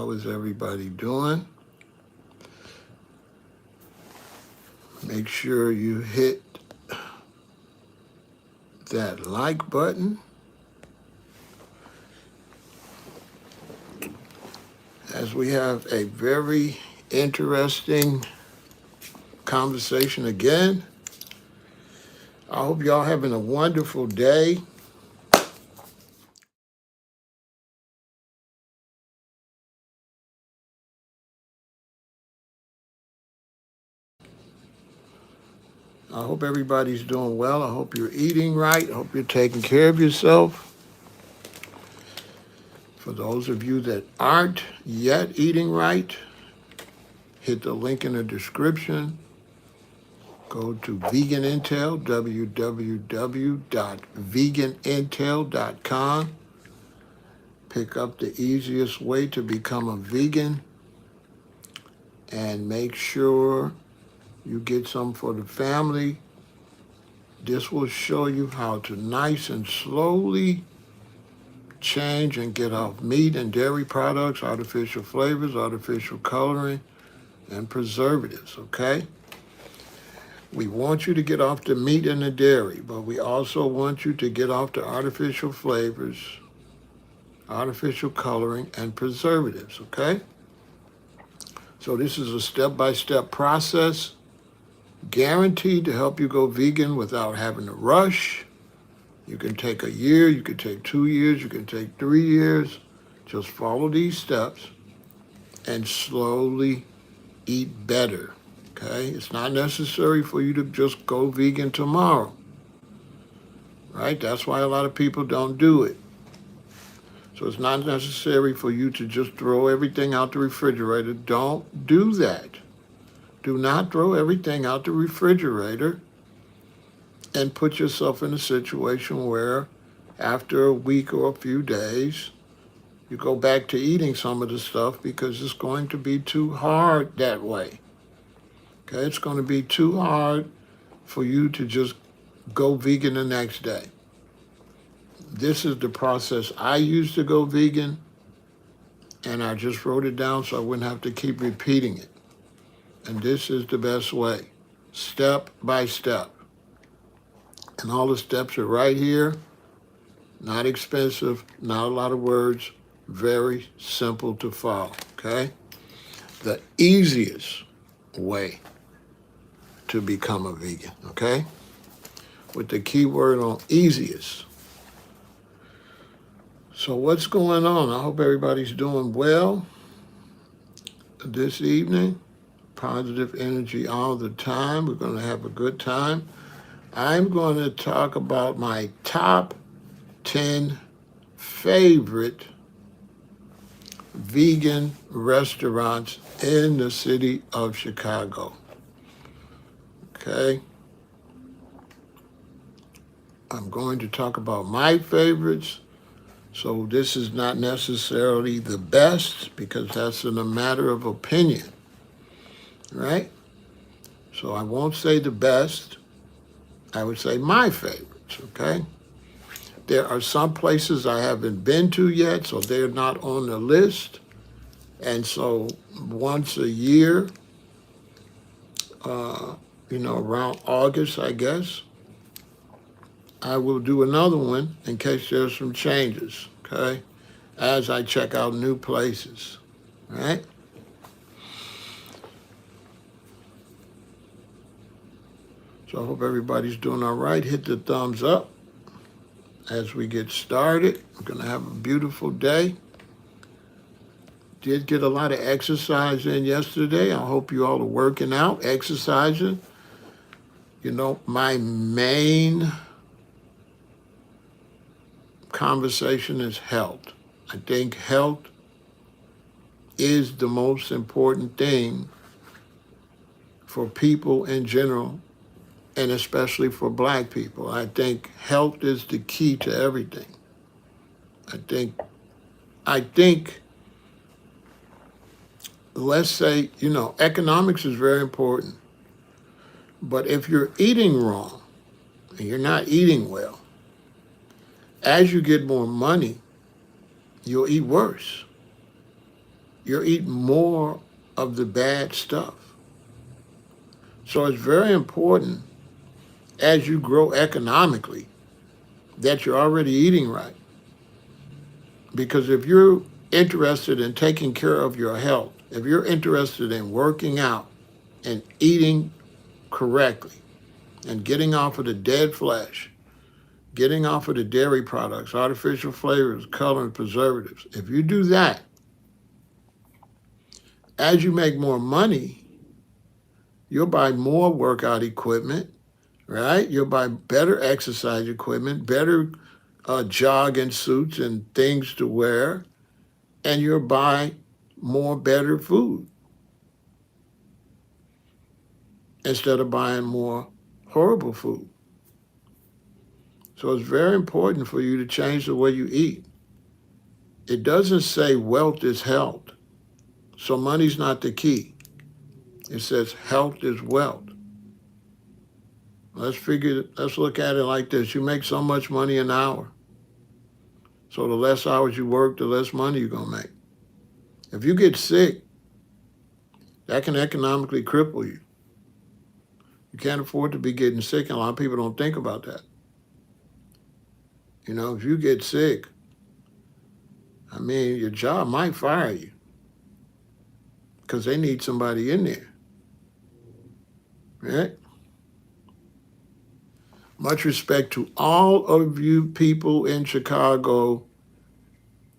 How is everybody doing? Make sure you hit that like button as we have a very interesting conversation again. I hope y'all having a wonderful day. I hope everybody's doing well. I hope you're eating right. I hope you're taking care of yourself. For those of you that aren't yet eating right, hit the link in the description. Go to VeganIntel, www.veganintel.com. Pick up the easiest way to become a vegan and make sure you get some for the family. This will show you how to nice and slowly change and get off meat and dairy products, artificial flavors, artificial coloring, and preservatives, okay? We want you to get off the meat and the dairy, but we also want you to get off the artificial flavors, artificial coloring, and preservatives, okay? So this is a step-by-step process, guaranteed to help you go vegan without having to rush. You can take a year, you can take 2 years, you can take 3 years. Just follow these steps and slowly eat better, okay? It's not necessary for you to just go vegan tomorrow, right? That's why a lot of people don't do it. So it's not necessary for you to just throw everything out the refrigerator. Don't do that. Do not throw everything out the refrigerator and put yourself in a situation where after a week or a few days, you go back to eating some of the stuff because it's going to be too hard that way. Okay, it's going to be too hard for you to just go vegan the next day. This is the process I used to go vegan, and I just wrote it down so I wouldn't have to keep repeating it. And this is the best way, step by step. And all the steps are right here. Not expensive, not a lot of words, very simple to follow, okay? The easiest way to become a vegan, okay? With the key word on easiest. So what's going on? I hope everybody's doing well this evening. Positive energy all the time. We're going to have a good time. I'm going to talk about my top 10 favorite vegan restaurants in the city of Chicago. Okay? I'm going to talk about my favorites. So this is not necessarily the best because that's in a matter of opinion, right? So I won't say the best. I would say my favorites, okay? There are some places I haven't been to yet, so they're not on the list. And so once a year, around August, I guess, I will do another one in case there's some changes, okay? As I check out new places, right? So I hope everybody's doing all right. Hit the thumbs up as we get started. We're going to have a beautiful day. Did get a lot of exercise in yesterday. I hope you all are working out, exercising. You know, my main conversation is health. I think health is the most important thing for people in general, and especially for Black people. I think health is the key to everything. I think, let's say, economics is very important. But if you're eating wrong and you're not eating well, as you get more money, you'll eat worse. you're eating more of the bad stuff. So it's very important as you grow economically that you're already eating right. Because if you're interested in taking care of your health, if you're interested in working out and eating correctly and getting off of the dead flesh, getting off of the dairy products, artificial flavors, color, and preservatives, if you do that, as you make more money, you'll buy more workout equipment, right? You'll buy better exercise equipment, better jogging suits and things to wear, and you'll buy more better food instead of buying more horrible food. So it's very important for you to change the way you eat. It doesn't say wealth is health. So money's not the key. It says health is wealth. Let's look at it like this. You make so much money an hour. So the less hours you work, the less money you're going to make. If you get sick, that can economically cripple you. You can't afford to be getting sick, and a lot of people don't think about that. You know, if you get sick, I mean, your job might fire you because they need somebody in there, right? Much respect to all of you people in Chicago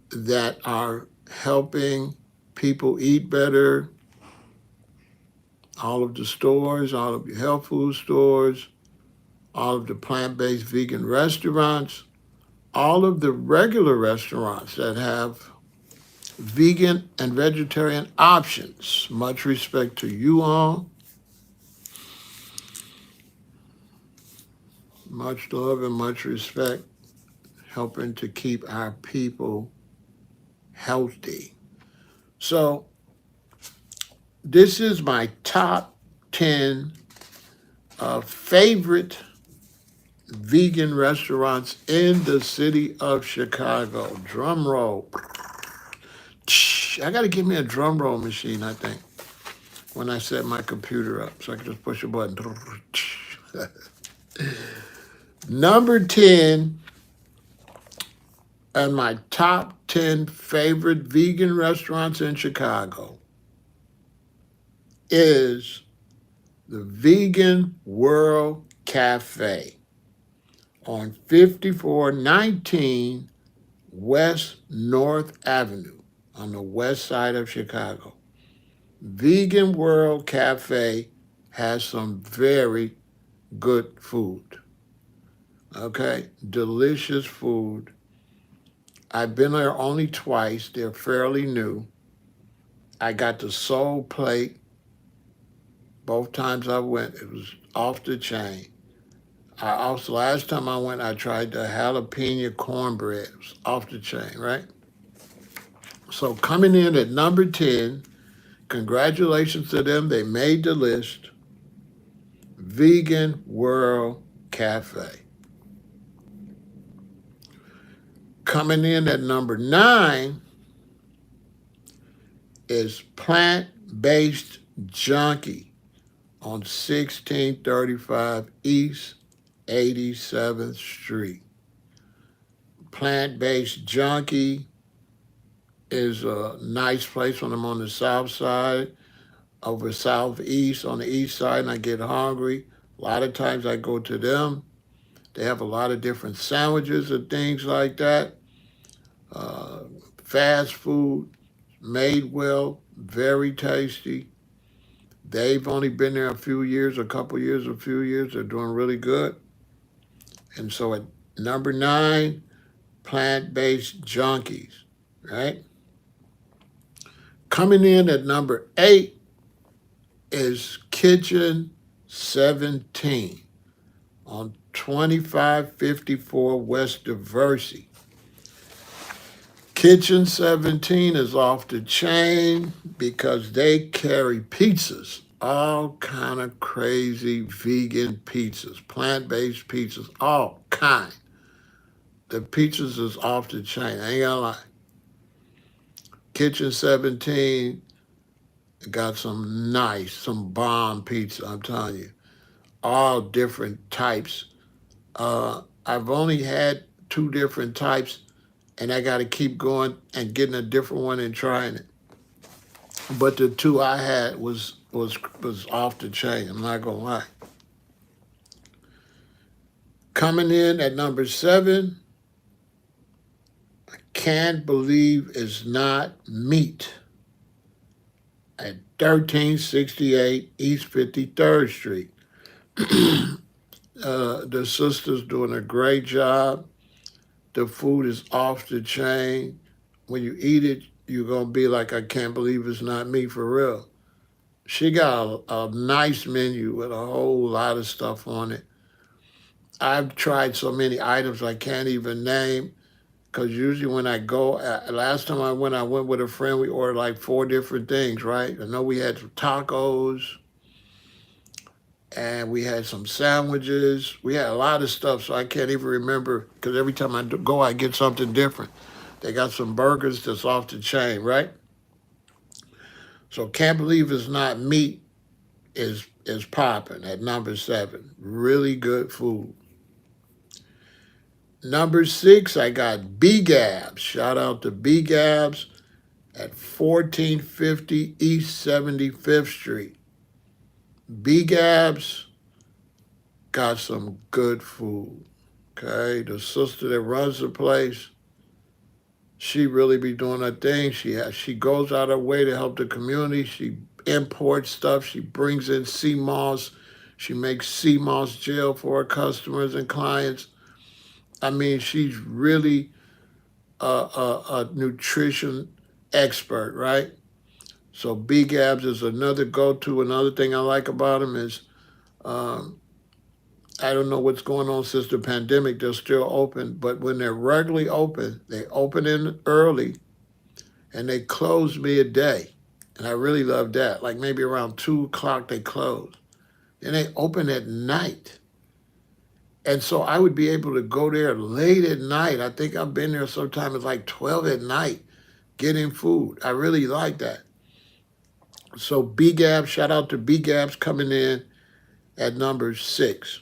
that are helping people eat better. All of the stores, all of your health food stores, all of the plant-based vegan restaurants, all of the regular restaurants that have vegan and vegetarian options. Much respect to you all. Much love and much respect, helping to keep our people healthy. So this is my top 10 favorite vegan restaurants in the city of Chicago. Drum roll. I got to give me a drum roll machine, I think, when I set my computer up, so I can just push a button. Number 10 and my top 10 favorite vegan restaurants in Chicago is the Vegan World Cafe on 5419 West North Avenue on the west side of Chicago. Vegan World Cafe has some very good food. Okay, delicious food. I've been there only twice. They're fairly new. I got the soul plate. Both times I went, it was off the chain. Last time I went, I tried the jalapeno cornbread. It was off the chain, right? So coming in at number 10, congratulations to them. They made the list. Vegan World Cafe. Coming in at number 9 is Plant-Based Junkie on 1635 East 87th Street. Plant-Based Junkie is a nice place when I'm on the south side, over southeast on the east side, and I get hungry. A lot of times I go to them. They have a lot of different sandwiches and things like that. Fast food, made well, very tasty. They've only been there a few years. They're doing really good. And so at number 9, Plant-Based Junkies, right? Coming in at number 8 is Kitchen 17 on 2554 West Diversey. Kitchen 17 is off the chain because they carry pizzas, all kind of crazy vegan pizzas, plant-based pizzas, all kind. The pizzas is off the chain, I ain't gonna lie. Kitchen 17 got some bomb pizza, I'm telling you. All different types. I've only had two different types, and I got to keep going and getting a different one and trying it. But the two I had was off the chain. I'm not gonna lie. Coming in at number 7, I can't believe it's not meat. At 1368 East 53rd Street. The sister's doing a great job. The food is off the chain. When you eat it, you're going to be like, I can't believe it's not me for real. She got a nice menu with a whole lot of stuff on it. I've tried so many items I can't even name, because usually when I go, last time I went with a friend, we ordered like 4 different things, right? I know we had some tacos, and we had some sandwiches. We had a lot of stuff, so I can't even remember, because every time I go, I get something different. They got some burgers that's off the chain, right? So can't believe it's not meat is popping at number 7. Really good food. Number 6, I got B-Gabs. Shout out to B-Gabs at 1450 East 75th Street. B-Gabs got some good food, okay? The sister that runs the place, she really be doing her thing. She goes out her way to help the community. She imports stuff. She brings in sea moss. She makes sea moss gel for her customers and clients. I mean, she's really a nutrition expert, right? So B-Gabs is another go-to. Another thing I like about them is, I don't know what's going on since the pandemic. They're still open, but when they're regularly open, they open in early and they close midday. And I really love that. Like maybe around 2 o'clock they close. And they open at night. And so I would be able to go there late at night. I think I've been there sometimes it's like 12 at night getting food. I really like that. So B-Gabs, shout out to B-Gabs coming in at number 6.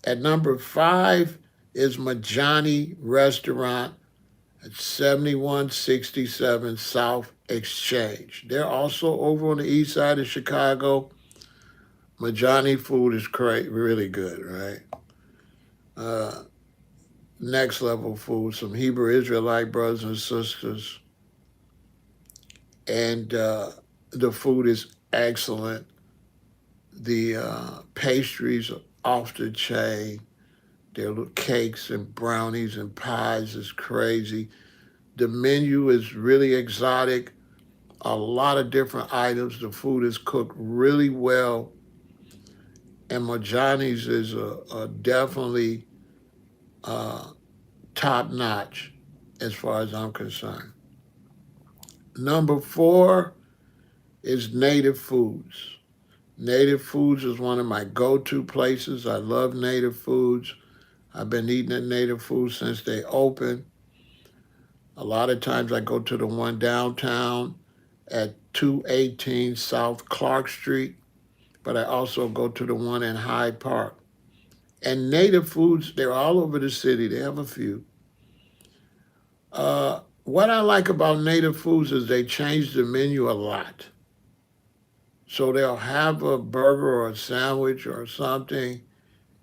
At number 5 is Majani Restaurant at 7167 South Exchange. They're also over on the east side of Chicago. Majani food is really good, right? Next level food, some Hebrew Israelite brothers and sisters. And the food is excellent. The pastries are off the chain. Their little cakes and brownies and pies is crazy. The menu is really exotic. A lot of different items. The food is cooked really well. And Majani's is definitely top notch as far as I'm concerned. Number 4 is Native Foods. Native Foods is one of my go-to places. I love Native Foods. I've been eating at Native Foods since they opened. A lot of times I go to the one downtown at 218 South Clark Street, but I also go to the one in Hyde Park. And Native Foods, they're all over the city. They have a few. What I like about Native Foods is they change the menu a lot. So they'll have a burger or a sandwich or something,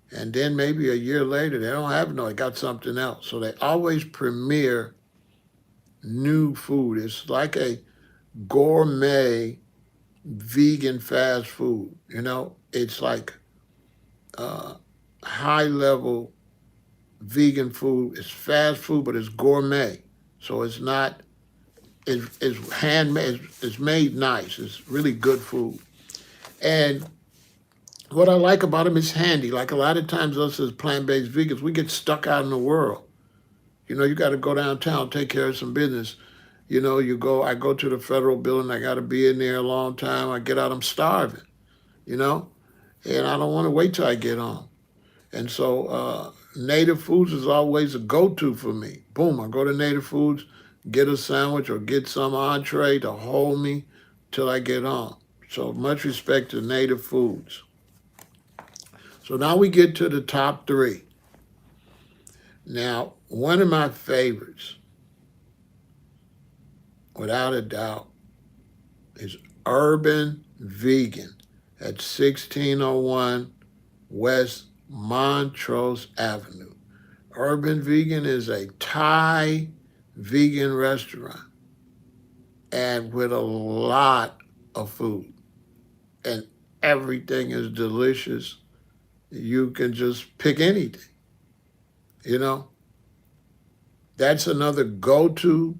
and then maybe a year later, they don't have they got something else. So they always premiere new food. It's like a gourmet vegan fast food. You know, it's like high level vegan food. It's fast food, but it's gourmet. So it's not, it's handmade, it's made nice. It's really good food. And what I like about them is handy. Like a lot of times us as plant-based vegans, we get stuck out in the world. You know, you got to go downtown, take care of some business. You know, I go to the federal building, I got to be in there a long time. I get out, I'm starving, you know, and I don't want to wait till I get home. And so Native Foods is always a go-to for me. Boom, I go to Native Foods, get a sandwich or get some entree to hold me till I get home. So much respect to native foods. So now we get to the top three. Now, one of my favorites, without a doubt, is Urban Vegan at 1601 West Montrose Avenue. Urban Vegan is a Thai vegan restaurant and with a lot of food. And everything is delicious. You can just pick anything, you know? That's another go-to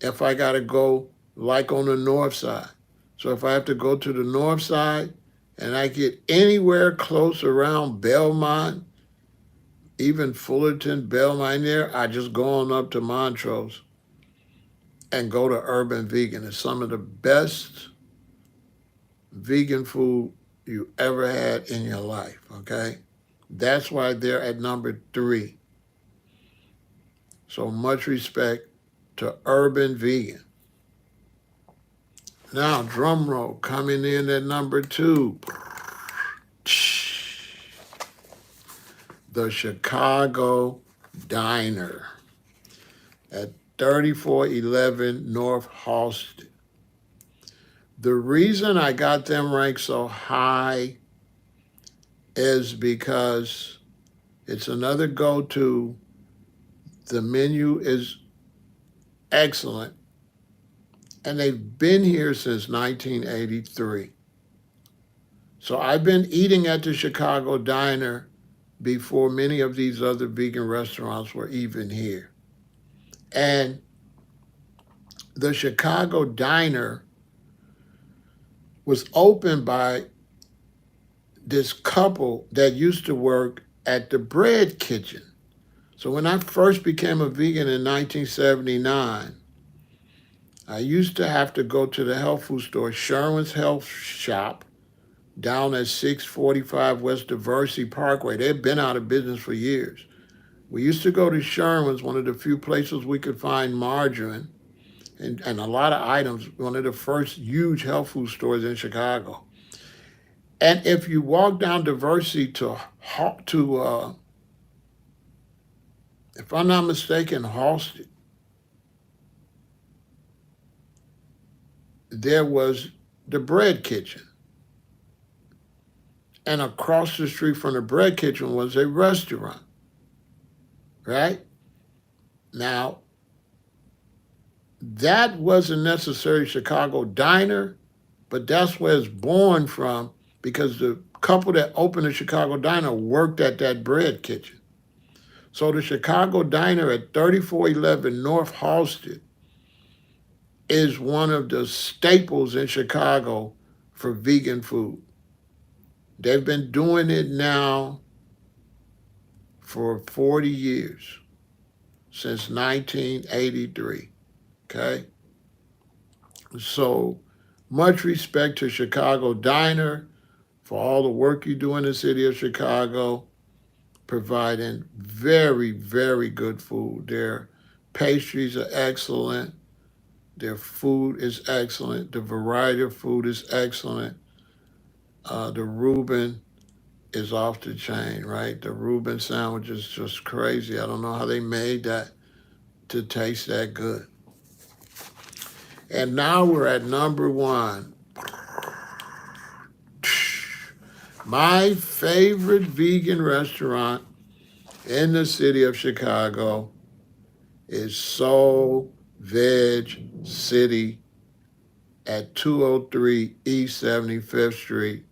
if I gotta go like on the north side. So if I have to go to the north side and I get anywhere close around Belmont, even Fullerton, Belmont there, I just go on up to Montrose and go to Urban Vegan. It's some of the best vegan food you ever had in your life, okay? That's why they're at number 3. So much respect to Urban Vegan. Now, drum roll, coming in at number 2. The Chicago Diner at 3411 North Halsted. The reason I got them ranked so high is because it's another go-to. The menu is excellent, and they've been here since 1983. So I've been eating at the Chicago Diner before many of these other vegan restaurants were even here. And the Chicago Diner was opened by this couple that used to work at the Bread Kitchen. So when I first became a vegan in 1979, I used to have to go to the health food store, Sherwin's Health Shop, down at 645 West Diversey Parkway. They've been out of business for years. We used to go to Sherwin's, one of the few places we could find margarine and a lot of items, one of the first huge health food stores in Chicago. And if you walk down Diversey to if I'm not mistaken, Halsted, there was the Bread Kitchen. And across the street from the Bread Kitchen was a restaurant, right? Now, that wasn't necessarily Chicago Diner, but that's where it's born from because the couple that opened the Chicago Diner worked at that Bread Kitchen. So the Chicago Diner at 3411 North Halsted is one of the staples in Chicago for vegan food. They've been doing it now for 40 years, since 1983, okay? So much respect to Chicago Diner for all the work you do in the city of Chicago, providing very, very good food. Their pastries are excellent. Their food is excellent. The variety of food is excellent. The Reuben is off the chain, right? The Reuben sandwich is just crazy. I don't know how they made that to taste that good. And now we're at number 1. My favorite vegan restaurant in the city of Chicago is Soul Veg City at 203 East 75th Street.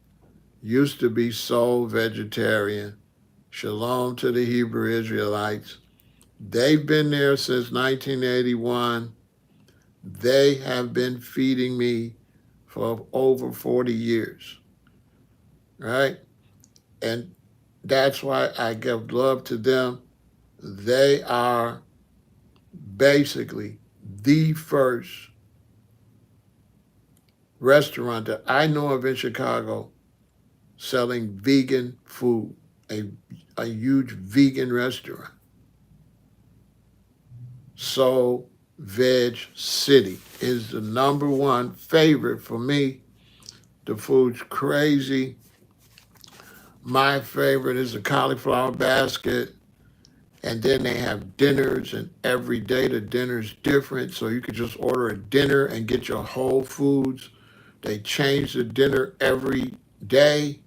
Used to be Soul Vegetarian. Shalom to the Hebrew Israelites. They've been there since 1981. They have been feeding me for over 40 years, right? And that's why I give love to them. They are basically the first restaurant that I know of in Chicago selling vegan food, a huge vegan restaurant. Soul Veg City is the #1 favorite for me. The food's crazy. My favorite is the cauliflower basket. And then they have dinners, and every day the dinner's different. So you could just order a dinner and get your whole foods. They change the dinner every day.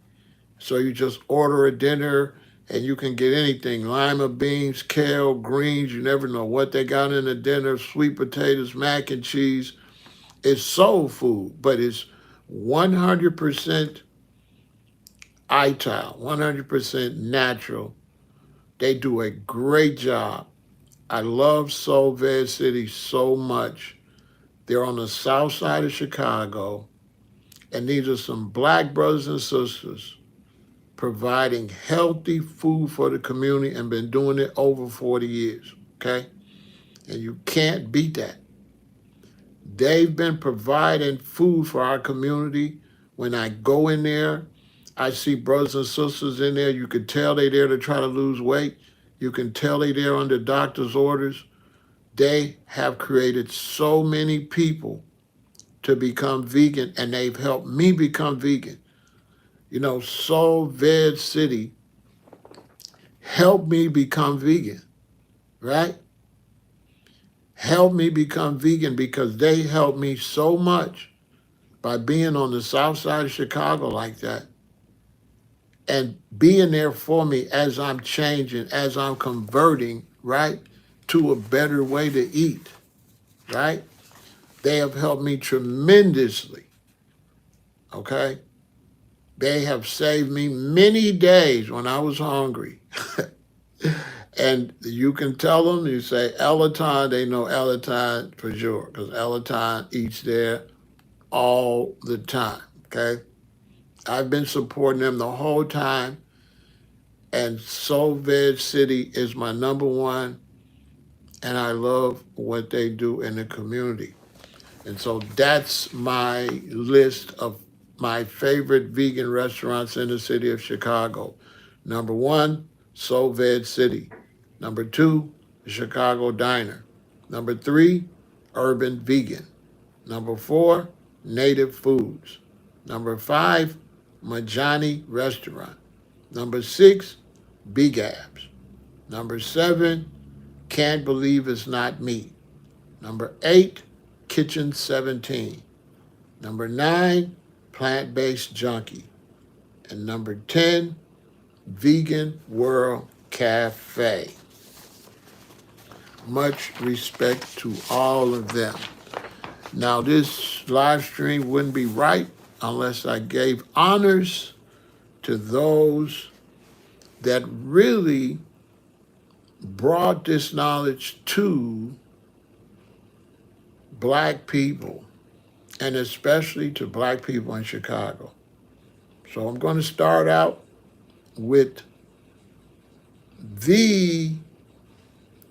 So you just order a dinner and you can get anything: lima beans, kale, greens. You never know what they got in the dinner: sweet potatoes, mac and cheese. It's soul food, but it's 100% ITAL, 100% natural. They do a great job. I love Soul Veg City so much. They're on the south side of Chicago, and these are some black brothers and sisters providing healthy food for the community and been doing it over 40 years, okay? And you can't beat that. They've been providing food for our community. When I go in there, I see brothers and sisters in there. You can tell they're there to try to lose weight. You can tell they're there under doctor's orders. They have created so many people to become vegan, and they've helped me become vegan. You know, Soul Veg City helped me become vegan, right? Helped me become vegan because they helped me so much by being on the south side of Chicago like that and being there for me as I'm changing, as I'm converting, right, to a better way to eat, right? They have helped me tremendously, okay? They have saved me many days when I was hungry. And you can tell them, you say Elaton, they know Elaton for sure, because Elaton eats there all the time, okay? I've been supporting them the whole time, and Soul Veg City is my #1, and I love what they do in the community. And so that's my list of my favorite vegan restaurants in the city of Chicago. #1, Soul Veg City. #2, the Chicago Diner. #3, Urban Vegan. #4, Native Foods. #5, Majani Restaurant. #6, Big Abs. #7, Can't Believe It's Not Me. #8, Kitchen 17. #9, Plant-Based Junkie. And #10, Vegan World Cafe. Much respect to all of them. Now, this live stream wouldn't be right unless I gave honors to those that really brought this knowledge to black people, and especially to black people in Chicago. So I'm going to start out with the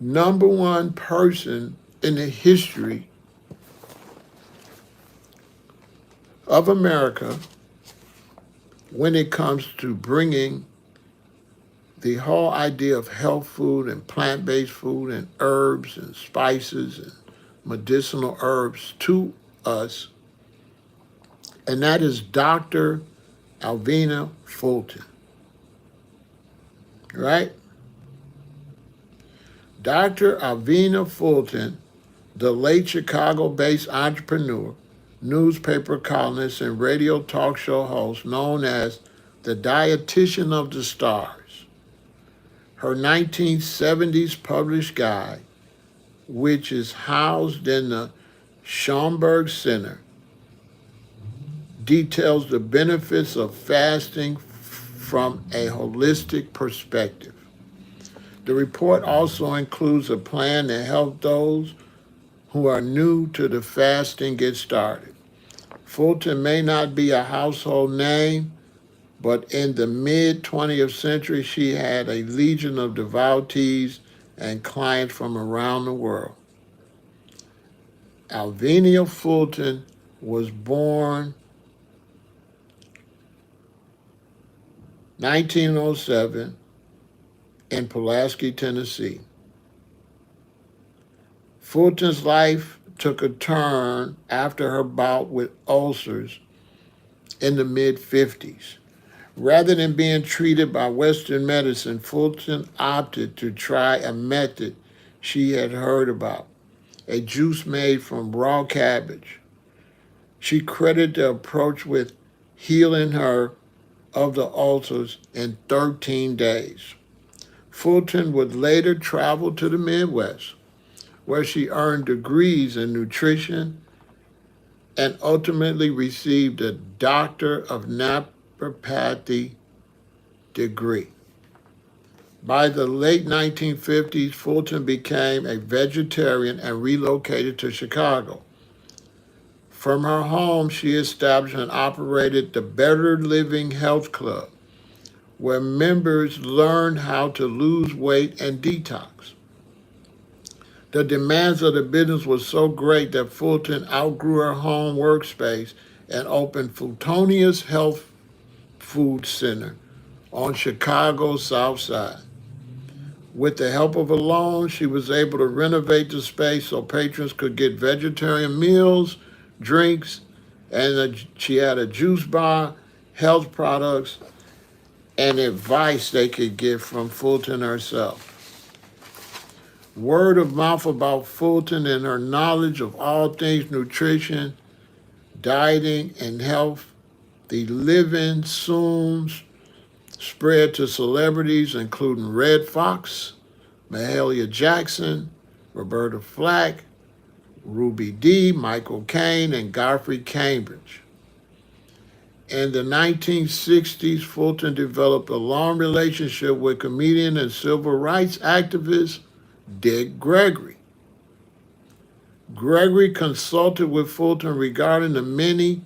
#1 person in the history of America when it comes to bringing the whole idea of health food and plant-based food and herbs and spices and medicinal herbs to us, and that is Dr. Alvina Fulton, right? Dr. Alvina Fulton, the late Chicago-based entrepreneur, newspaper columnist, and radio talk show host known as the dietitian of the stars. Her 1970s published guide, which is housed in the Schomburg Center, details the benefits of fasting from a holistic perspective. The report also includes a plan to help those who are new to the fasting get started. Fulton may not be a household name, but in the mid-20th century, she had a legion of devotees and clients from around the world. Alvina Fulton was born 1907 in Pulaski, Tennessee. Fulton's life took a turn after her bout with ulcers in the mid-50s. Rather than being treated by Western medicine, Fulton opted to try a method she had heard about, a juice made from raw cabbage. She credited the approach with healing her of the ulcers in 13 days. Fulton would later travel to the Midwest, where she earned degrees in nutrition and ultimately received a Doctor of Naturopathy degree. By the late 1950s, Fulton became a vegetarian and relocated to Chicago. From her home, she established and operated the Better Living Health Club, where members learned how to lose weight and detox. The demands of the business were so great that Fulton outgrew her home workspace and opened Fultonia's Health Food Center on Chicago's South Side. With the help of a loan, she was able to renovate the space so patrons could get vegetarian meals, drinks, and she had a juice bar, health products, and advice they could get from Fulton herself. Word of mouth about Fulton and her knowledge of all things nutrition, dieting, and health, the living soon spread to celebrities including Red Fox, Mahalia Jackson, Roberta Flack, Ruby Dee, Michael Caine, and Godfrey Cambridge. In the 1960s, Fulton developed a long relationship with comedian and civil rights activist Dick Gregory. Gregory consulted with Fulton regarding the many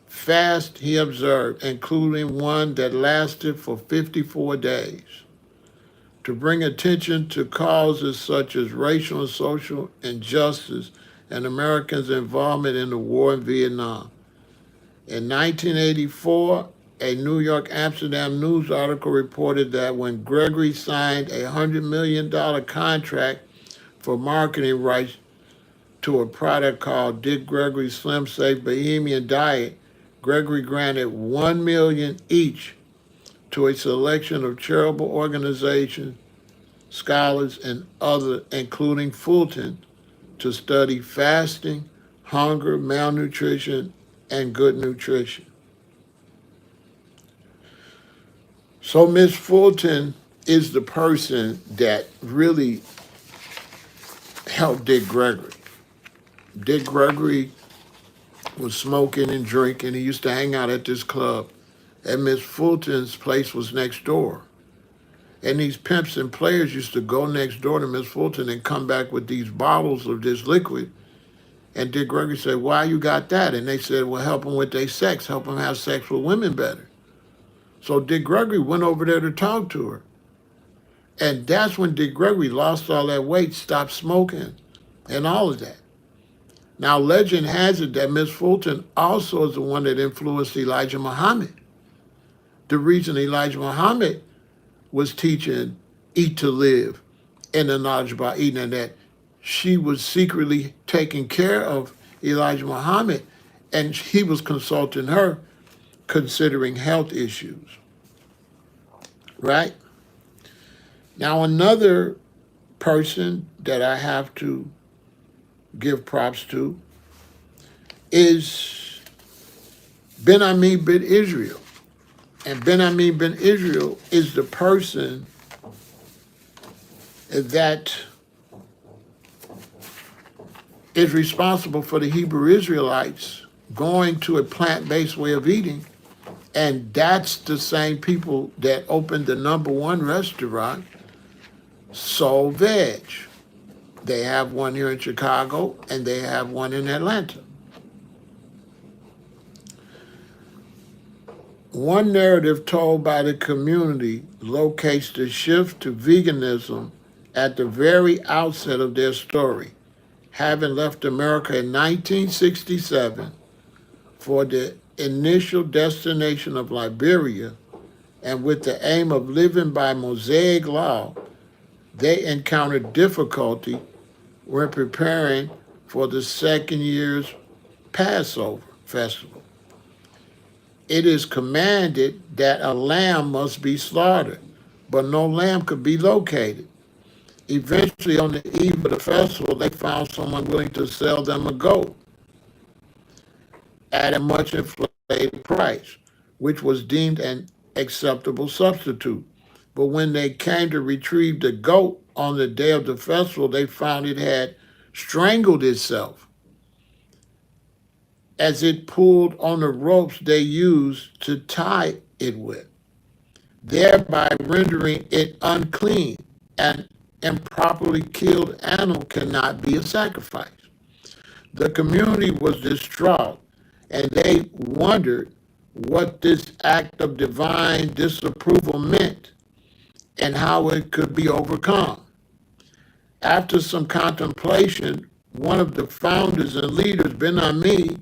fasts he observed, including one that lasted for 54 days, to bring attention to causes such as racial and social injustice and Americans' involvement in the war in Vietnam. In 1984, a New York Amsterdam News article reported that when Gregory signed a $100 million contract for marketing rights to a product called Dick Gregory's Slim Safe Bohemian Diet, Gregory granted $1 million each to a selection of charitable organizations, scholars, and others, including Fulton, to study fasting, hunger, malnutrition, and good nutrition. So Miss Fulton is the person that really helped Dick Gregory. Dick Gregory was smoking and drinking. He used to hang out at this club, and Miss Fulton's place was next door. And these pimps and players used to go next door to Miss Fulton and come back with these bottles of this liquid. And Dick Gregory said, why you got that? And they said, well, help them with their sex, help them have sex with women better. So Dick Gregory went over there to talk to her. And that's when Dick Gregory lost all that weight, stopped smoking, and all of that. Now, legend has it that Miss Fulton also is the one that influenced Elijah Muhammad. The reason Elijah Muhammad was teaching eat to live and the knowledge about eating, and that she was secretly taking care of Elijah Muhammad, and he was consulting her considering health issues, right? Now, another person that I have to give props to is Ben Ami Ben Israel. And Ben Ami Ben Israel is the person that is responsible for the Hebrew Israelites going to a plant-based way of eating. And that's the same people that opened the #1 restaurant, Soul Veg. They have one here in Chicago, and they have one in Atlanta. One narrative told by the community locates the shift to veganism at the very outset of their story, having left America in 1967 for the initial destination of Liberia, and with the aim of living by Mosaic law, they encountered difficulty when preparing for the second year's Passover festival. It is commanded that a lamb must be slaughtered, but no lamb could be located. Eventually, on the eve of the festival, they found someone willing to sell them a goat at a much inflated price, which was deemed an acceptable substitute. But when they came to retrieve the goat on the day of the festival, they found it had strangled itself as it pulled on the ropes they used to tie it with, thereby rendering it unclean. An improperly killed animal cannot be a sacrifice. The community was distraught, and they wondered what this act of divine disapproval meant and how it could be overcome. After some contemplation, one of the founders and leaders, Ben Ami,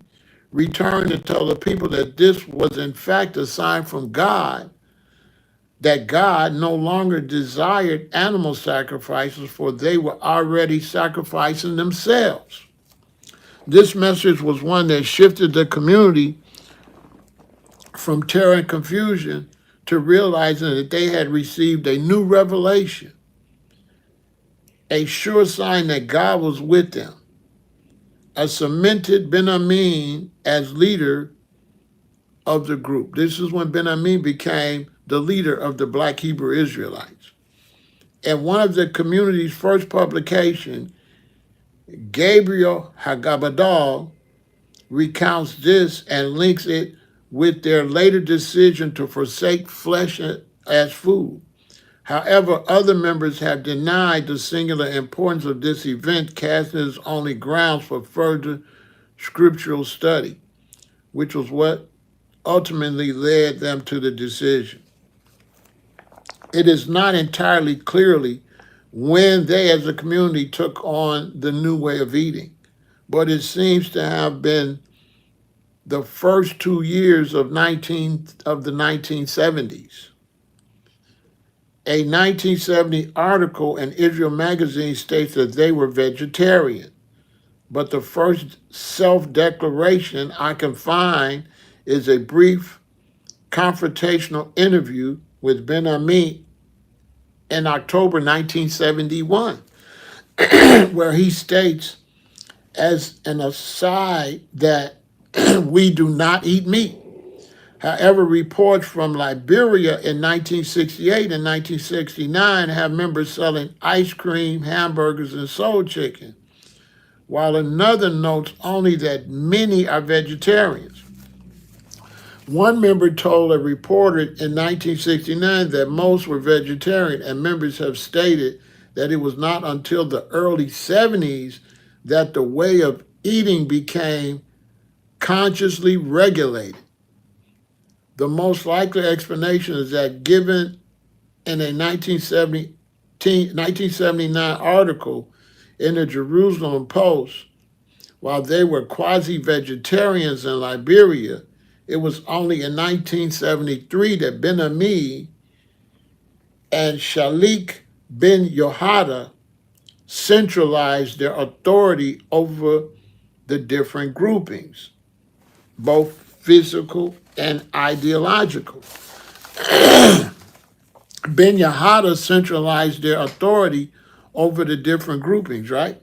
returned to tell the people that this was in fact a sign from God, that God no longer desired animal sacrifices, for they were already sacrificing themselves. This message was one that shifted the community from terror and confusion to realizing that they had received a new revelation, a sure sign that God was with them, a cemented Ben Amin as leader of the group. This is when Ben Amin became the leader of the Black Hebrew Israelites. And one of the community's first publications, Gabriel Hagabadal, recounts this and links it with their later decision to forsake flesh as food. However, other members have denied the singular importance of this event, casting it as only grounds for further scriptural study, which was what ultimately led them to the decision. It is not entirely clearly when they as a community took on the new way of eating, but it seems to have been the first 2 years of the 1970s. A 1970 article in Israel magazine states that they were vegetarian, but the first self-declaration I can find is a brief confrontational interview with Ben Ami in October 1971, where he states, as an aside, that we do not eat meat. However, reports from Liberia in 1968 and 1969 have members selling ice cream, hamburgers, and soul chicken, while another notes only that many are vegetarians. One member told a reporter in 1969 that most were vegetarian, and members have stated that it was not until the early 70s that the way of eating became consciously regulated. The most likely explanation is that given in a 1979 article in the Jerusalem Post, while they were quasi-vegetarians in Liberia, it was only in 1973 that Ben Ami and Shalik ben Yohada centralized their authority over the different groupings, both physical and ideological. Ben Yehoyada centralized their authority over the different groupings, right?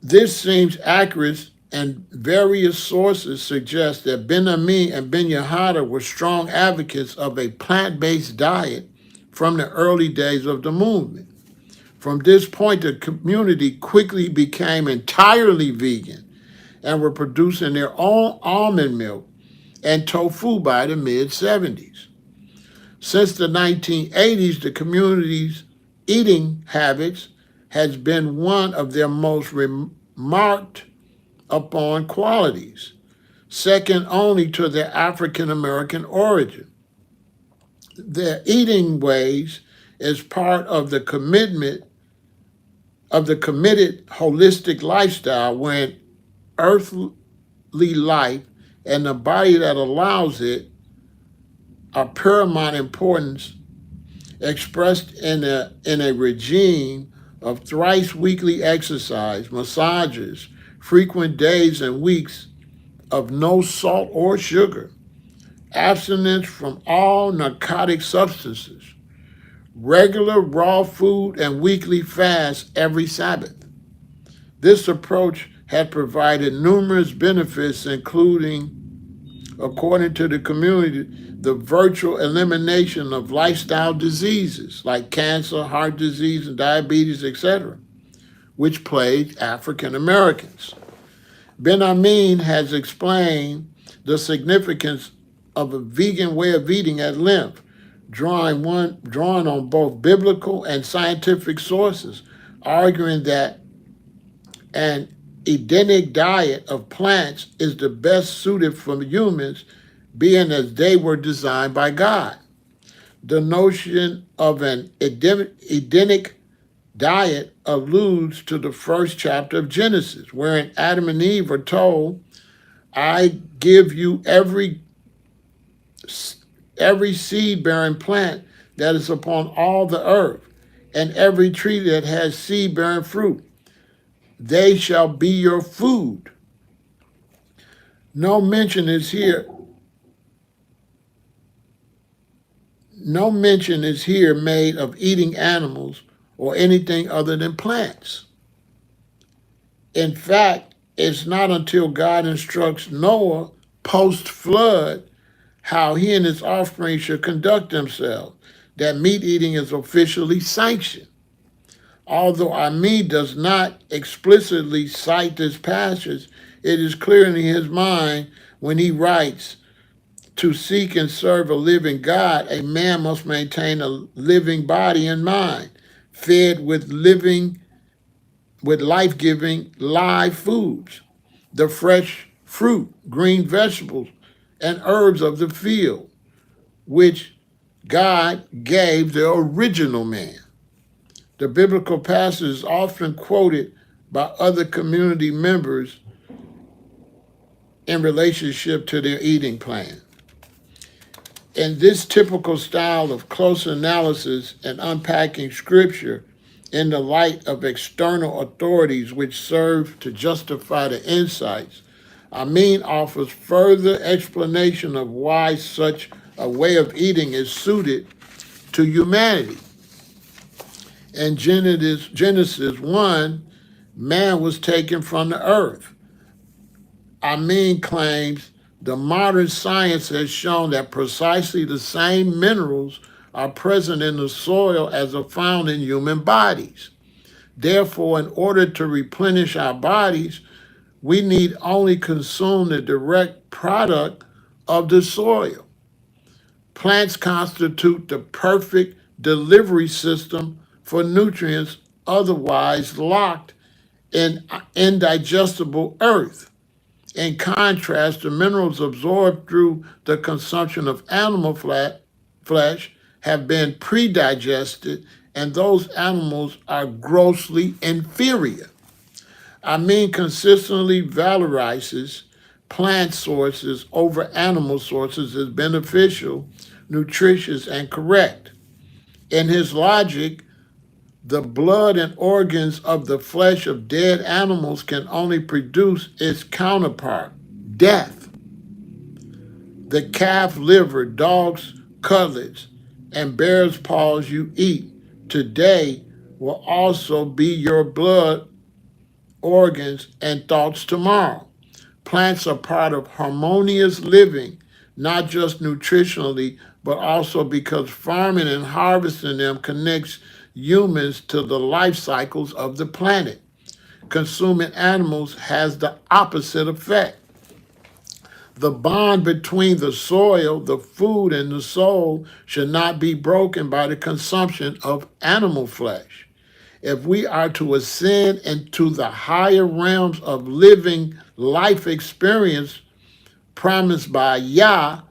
This seems accurate, and various sources suggest that Ben Ami and Ben Yehoyada were strong advocates of a plant-based diet from the early days of the movement. From this point, the community quickly became entirely vegan and were producing their own almond milk and tofu by the mid-70s. Since the 1980s, the community's eating habits has been one of their most remarked upon qualities, second only to their African-American origin. Their eating ways is part of the committed holistic lifestyle, when earthly life and the body that allows it are paramount importance expressed in a regime of thrice weekly exercise, massages, frequent days and weeks of no salt or sugar, abstinence from all narcotic substances, regular raw food, and weekly fasts every Sabbath. This approach had provided numerous benefits, including, according to the community, the virtual elimination of lifestyle diseases like cancer, heart disease, and diabetes, etc., which plagued African Americans. Ben Amin has explained the significance of a vegan way of eating at length, drawing on both biblical and scientific sources, arguing that an Edenic diet of plants is the best suited for humans, being as they were designed by God. The notion of an Edenic diet alludes to the first chapter of Genesis, wherein Adam and Eve are told, I give you every seed-bearing plant that is upon all the earth, and every tree that has seed-bearing fruit. They shall be your food. No mention is here made of eating animals or anything other than plants. In fact, it's not until God instructs Noah post-flood how he and his offspring should conduct themselves that meat eating is officially sanctioned. Although Amin does not explicitly cite this passage, it is clear in his mind when he writes, to seek and serve a living God, a man must maintain a living body and mind, fed with life-giving live foods, the fresh fruit, green vegetables, and herbs of the field, which God gave the original man. The biblical passage is often quoted by other community members in relationship to their eating plan. In this typical style of close analysis and unpacking scripture in the light of external authorities which serve to justify the insights, Amin offers further explanation of why such a way of eating is suited to humanity. In Genesis 1, man was taken from the earth. Amin claims the modern science has shown that precisely the same minerals are present in the soil as are found in human bodies. Therefore, in order to replenish our bodies, we need only consume the direct product of the soil. Plants constitute the perfect delivery system for nutrients otherwise locked in indigestible earth. In contrast, the minerals absorbed through the consumption of animal flesh have been pre-digested, and those animals are grossly inferior. Amin consistently valorizes plant sources over animal sources as beneficial, nutritious, and correct. In his logic, the blood and organs of the flesh of dead animals can only produce its counterpart, death. The calf liver, dog's cutlets, and bear's paws you eat today will also be your blood, organs, and thoughts tomorrow. Plants are part of harmonious living, not just nutritionally, but also because farming and harvesting them connects humans to the life cycles of the planet. Consuming animals has the opposite effect. The bond between the soil, the food, and the soul should not be broken by the consumption of animal flesh. If we are to ascend into the higher realms of living life experience promised by Yah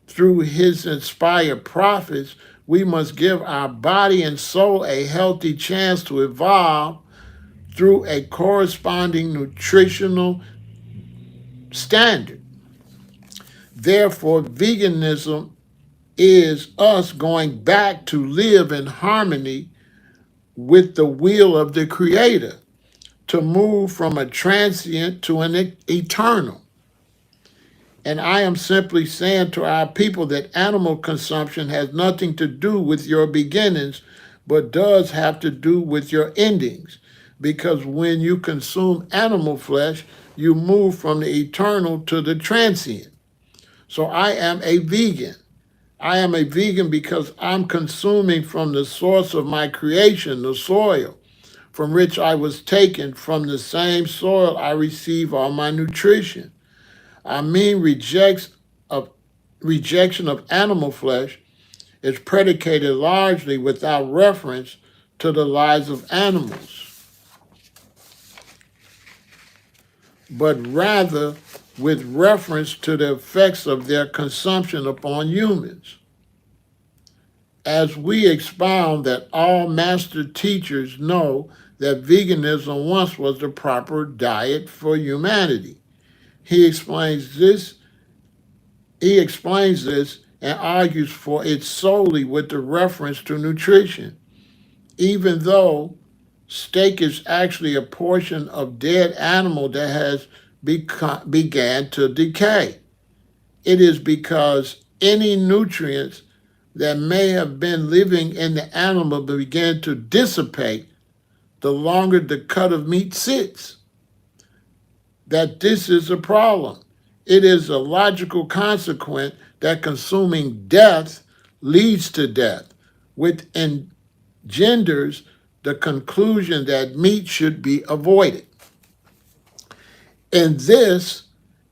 through his inspired prophets, we must give our body and soul a healthy chance to evolve through a corresponding nutritional standard. Therefore, veganism is us going back to live in harmony with the will of the Creator, to move from a transient to an eternal. And I am simply saying to our people that animal consumption has nothing to do with your beginnings, but does have to do with your endings. Because when you consume animal flesh, you move from the eternal to the transient. So I am a vegan. I am a vegan because I'm consuming from the source of my creation, the soil, from which I was taken. From the same soil I receive all my nutrition. I mean, rejection of animal flesh is predicated largely without reference to the lives of animals, but rather with reference to the effects of their consumption upon humans. As we expound that all master teachers know that veganism once was the proper diet for humanity. He explains this and argues for it solely with the reference to nutrition, even though steak is actually a portion of dead animal that has began to decay. It is because any nutrients that may have been living in the animal began to dissipate the longer the cut of meat sits, that this is a problem. It is a logical consequence that consuming death leads to death, which engenders the conclusion that meat should be avoided. In this,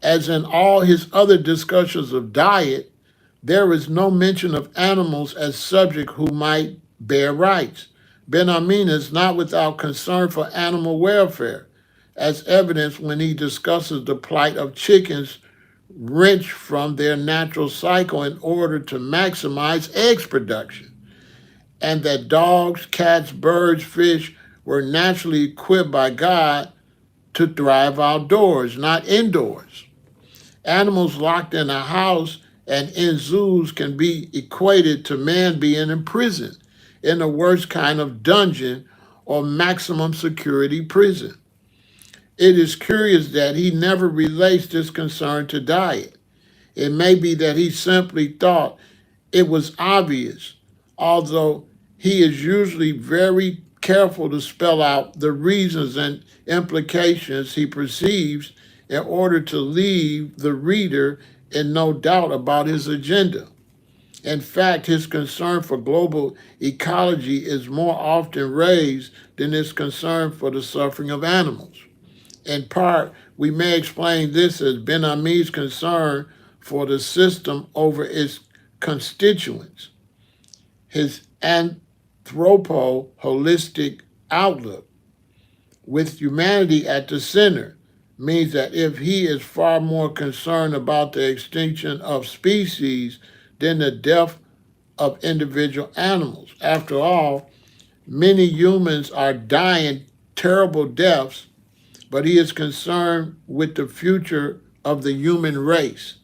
as in all his other discussions of diet, there is no mention of animals as subjects who might bear rights. Ben Amin is not without concern for animal welfare, as evidenced when he discusses the plight of chickens wrenched from their natural cycle in order to maximize eggs production, and that dogs, cats, birds, fish were naturally equipped by God to thrive outdoors, not indoors. Animals locked in a house and in zoos can be equated to man being in prison, in the worst kind of dungeon or maximum security prison. It is curious that he never relates this concern to diet. It may be that he simply thought it was obvious, although he is usually very careful to spell out the reasons and implications he perceives in order to leave the reader in no doubt about his agenda. In fact, his concern for global ecology is more often raised than his concern for the suffering of animals. In part, we may explain this as Ben Ami's concern for the system over its constituents. His anthropo-holistic outlook, with humanity at the center, means that if he is far more concerned about the extinction of species than the death of individual animals. After all, many humans are dying terrible deaths, but he is concerned with the future of the human race,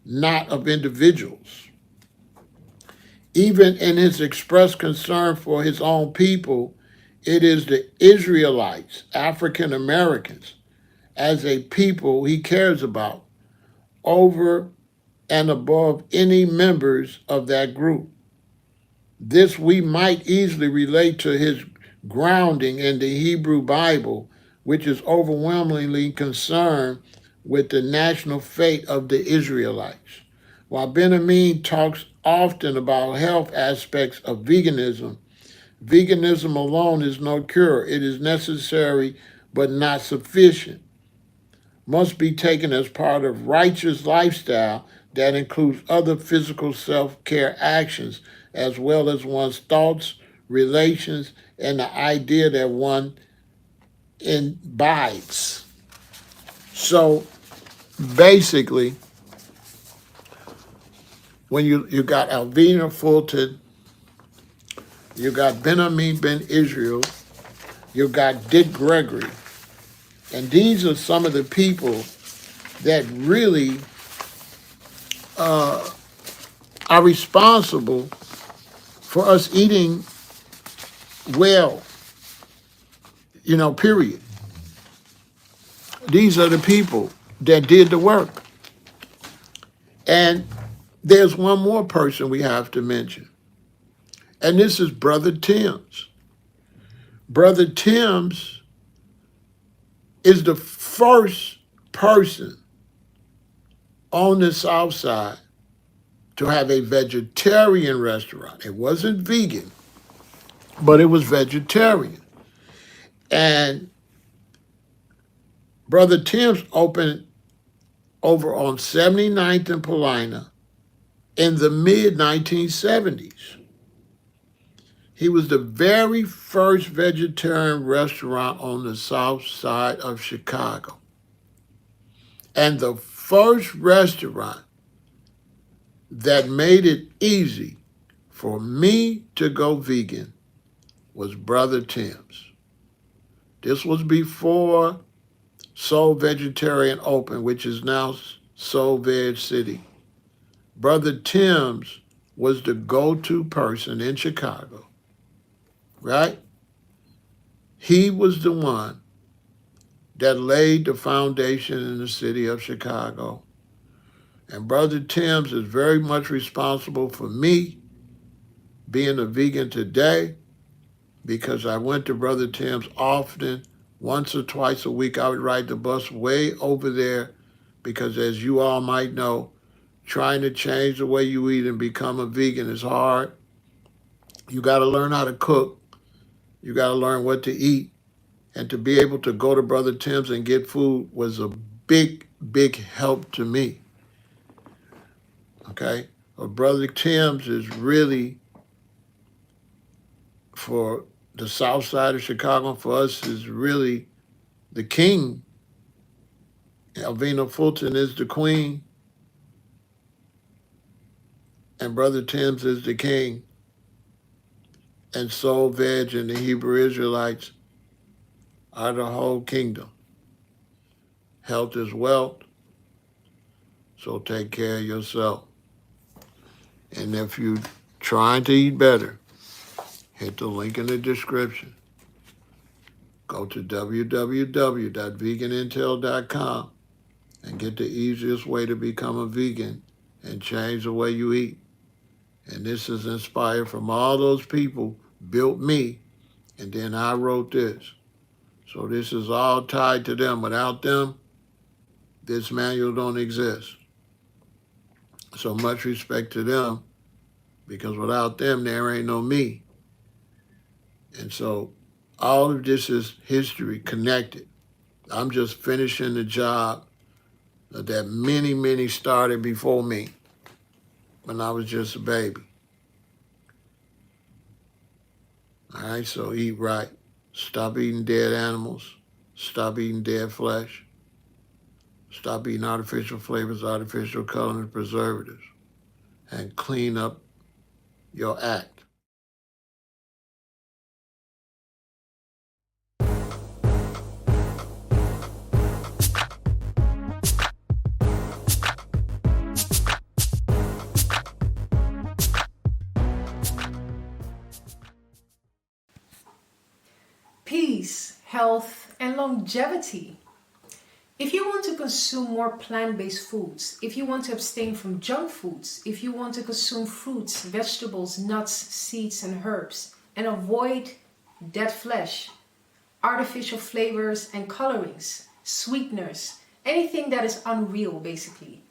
not of individuals. Even in his expressed concern for his own people, it is the Israelites, African Americans, as a people he cares about, over and above any members of that group. This we might easily relate to his grounding in the Hebrew Bible, which is overwhelmingly concerned with the national fate of the Israelites. While Ben Amin talks often about health aspects of veganism, veganism alone is no cure. It is necessary but not sufficient. Must be taken as part of righteous lifestyle that includes other physical self-care actions, as well as one's thoughts, relations, and the idea that one imbibes. So basically, when you got Alvina Fulton, you got Ben Amin Ben Israel, you got Dick Gregory, and these are some of the people that really are responsible for us eating well, period. These are the people that did the work. And there's one more person we have to mention, and this is Brother Timms. Brother Timms is the first person on the South Side to have a vegetarian restaurant. It wasn't vegan, but it was vegetarian. And Brother Timms opened over on 79th and Paulina in the mid-1970s. He was the very first vegetarian restaurant on the South Side of Chicago. And the first restaurant that made it easy for me to go vegan was Brother Timms. This was before Soul Vegetarian opened, which is now Soul Veg City. Brother Timms was the go-to person in Chicago, right? He was the one that laid the foundation in the city of Chicago. And Brother Timms is very much responsible for me being a vegan today, because I went to Brother Timms often. Once or twice a week, I would ride the bus way over there, because as you all might know, trying to change the way you eat and become a vegan is hard. You got to learn how to cook. You got to learn what to eat. And to be able to go to Brother Timms and get food was a big, big help to me. Okay? But Brother Timms is really, for the South Side of Chicago, for us, is really the king. Alvina Fulton is the queen, and Brother Timms is the king. And Soul Veg and the Hebrew Israelites are the whole kingdom. Health is wealth, so take care of yourself. And if you're trying to eat better, hit the link in the description. Go to www.veganintel.com and get the easiest way to become a vegan and change the way you eat. And this is inspired from all those people built me, and then I wrote this. So this is all tied to them. Without them, this manual don't exist. So much respect to them, because without them, there ain't no me. And so all of this is history connected. I'm just finishing the job that many, many started before me when I was just a baby. All right, so eat right. Stop eating dead animals. Stop eating dead flesh. Stop eating artificial flavors, artificial colors, preservatives. And clean up your act. Peace, health, and longevity. If you want to consume more plant-based foods, if you want to abstain from junk foods, if you want to consume fruits, vegetables, nuts, seeds, and herbs, and avoid dead flesh, artificial flavors and colorings, sweeteners, anything that is unreal basically,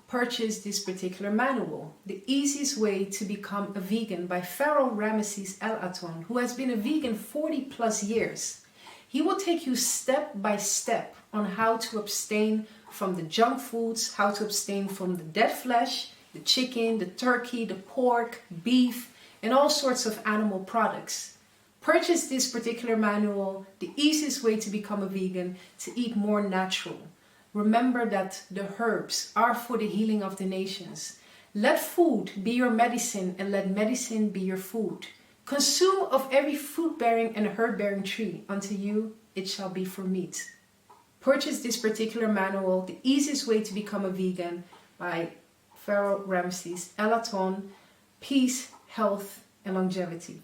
purchase this particular manual, The Easiest Way to Become a Vegan by Pharaoh Ramesses El Aton, who has been a vegan 40 plus years. He will take you step by step on how to abstain from the junk foods, how to abstain from the dead flesh, the chicken, the turkey, the pork, beef, and all sorts of animal products. Purchase this particular manual, The Easiest Way to Become a Vegan, to eat more natural. Remember that the herbs are for the healing of the nations. Let food be your medicine, and let medicine be your food. Consume of every fruit-bearing and herb-bearing tree. Unto you it shall be for meat. Purchase this particular manual, The Easiest Way to Become a Vegan, by Pharaoh Ramses, Elaton, peace, health, and longevity.